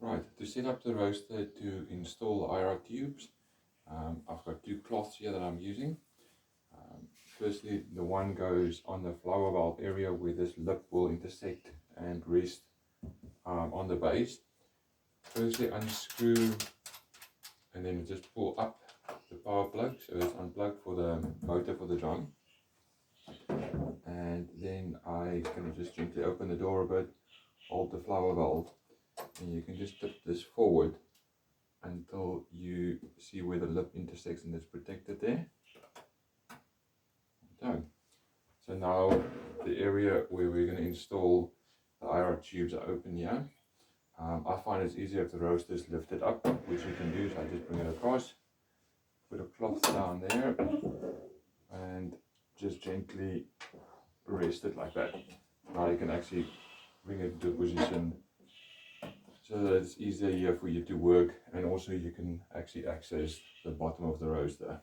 Right, to set up the roaster to install the IR tubes, I've got two cloths here that I'm using. Firstly, the one goes on the flower valve area where this lip will intersect and rest on the base. Firstly, unscrew and then just pull up the power plug so it's unplugged for the motor for the drum. And then I can just gently open the door a bit, hold the flower valve, and you can just tip this forward until you see where the lip intersects and it's protected there. Done. So now the area where we're going to install the IR tubes are open here. I find it's easier if the roaster is lifted up, which you can do. So I just bring it across, put a cloth down there, and just gently rest it like that. Now you can actually bring it into a position so that it's easier here for you to work, and also you can actually access the bottom of the roaster.